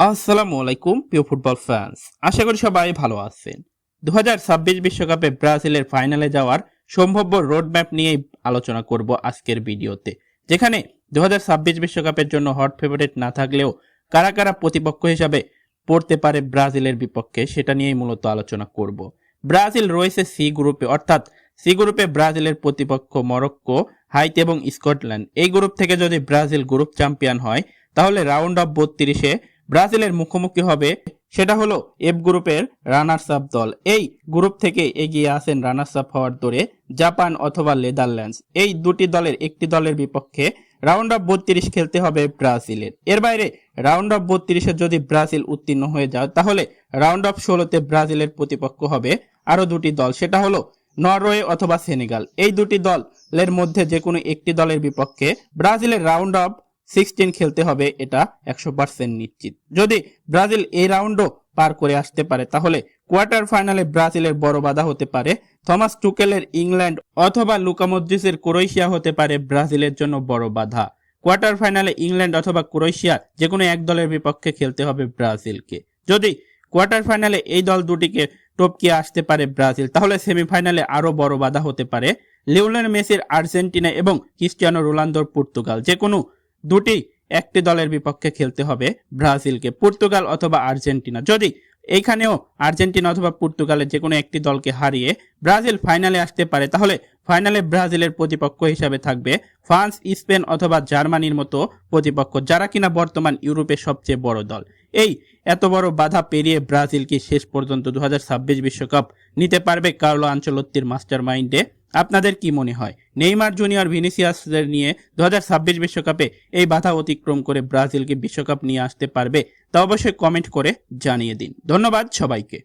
আসসালামু আলাইকুম প্রিয় ফুটবল ফ্যান্স, আশা করি সবাই ভালো আছেন। 2026 বিশ্বকাপে ব্রাজিলের ফাইনালে যাওয়ার সম্ভাব্য রোডম্যাপ নিয়েই আলোচনা করব আজকের ভিডিওতে, যেখানে 2026 বিশ্বকাপের জন্য হট ফেভারিট না থাকলেও কারা কারা প্রতিপক্ষ হিসাবে পড়তে পারে ব্রাজিলের বিপক্ষে সেটা নিয়েই মূলত আলোচনা করব। ব্রাজিল রয়েছে সি গ্রুপে, অর্থাৎ সি গ্রুপে ব্রাজিলের প্রতিপক্ষ মরক্কো, হাইতি এবং স্কটল্যান্ড। এই গ্রুপ থেকে যদি ব্রাজিল গ্রুপ চ্যাম্পিয়ন হয় তাহলে রাউন্ড অফ 32-এ ব্রাজিলের মুখোমুখি হবে, সেটা হলো এফ গ্রুপের রানার্স আপ দল। এই গ্রুপ থেকে এগিয়ে আসেন রানার্স আপ হওয়ার দৌড়ে জাপান অথবা নেদারল্যান্ডস। এই দুটি দলের একটি দলের বিপক্ষে রাউন্ড অফ 32 খেলতে হবে ব্রাজিলের। এর বাইরে রাউন্ড অফ 32-এ যদি ব্রাজিল উত্তীর্ণ হয়ে যায় তাহলে রাউন্ড অফ 16-তে ব্রাজিলের প্রতিপক্ষ হবে আরো দুটি দল, সেটা হলো নরওয়ে অথবা সেনেগাল। এই দুটি দলের মধ্যে যে কোনো একটি দলের বিপক্ষে ব্রাজিলের রাউন্ড অফ 16 খেলতে হবে, এটা 100% নিশ্চিত। যদি ব্রাজিল এই রাউন্ডও পার করে আসতে পারে তাহলে কোয়ার্টার ফাইনালে ব্রাজিলের বড় বাধা হতে পারে থমাস টুকেলের ইংল্যান্ড অথবা লুকা মদ্রিচের ক্রোয়েশিয়া হতে পারে ব্রাজিলের জন্য বড় বাধা। কোয়ার্টার ফাইনালে ইংল্যান্ড অথবা ক্রোয়েশিয়া যে কোনো এক দলের বিপক্ষে খেলতে হবে ব্রাজিলকে। যদি কোয়ার্টার ফাইনালে এই দল দুটিকে টপকিয়ে আসতে পারে ব্রাজিল, তাহলে সেমিফাইনালে আরো বড় বাধা হতে পারে লিওনেল মেসির আর্জেন্টিনা এবং ক্রিস্টিয়ানো রোনালদোর পর্তুগাল। যে কোনো দুটি একটি দলের বিপক্ষে খেলতে হবে ব্রাজিলকে, পর্তুগাল অথবা আর্জেন্টিনা। যদি এইখানেও আর্জেন্টিনা অথবা পর্তুগালের যে কোনো একটি দলকে হারিয়ে ব্রাজিল ফাইনালে আসতে পারে তাহলে ফাইনালে ব্রাজিলের প্রতিপক্ষ হিসাবে থাকবে ফ্রান্স, স্পেন অথবা জার্মানির মতো প্রতিপক্ষ, যারা কিনা বর্তমান ইউরোপের সবচেয়ে বড় দল। এই এত বড় বাধা পেরিয়ে ব্রাজিল কি শেষ পর্যন্ত 2026 বিশ্বকাপ নিতে পারবে কার্লো আনচেলত্তির মাস্টার মাইন্ডে? আপনাদের কি মনে হয় নেইমার জুনিয়র, ভিনিসিয়াসদের নিয়ে 2026 বিশ্বকাপে এই বাধা অতিক্রম করে ব্রাজিলকে বিশ্বকাপ নিয়ে আসতে পারবে? তা অবশ্যই কমেন্ট করে জানিয়ে দিন। ধন্যবাদ সবাইকে।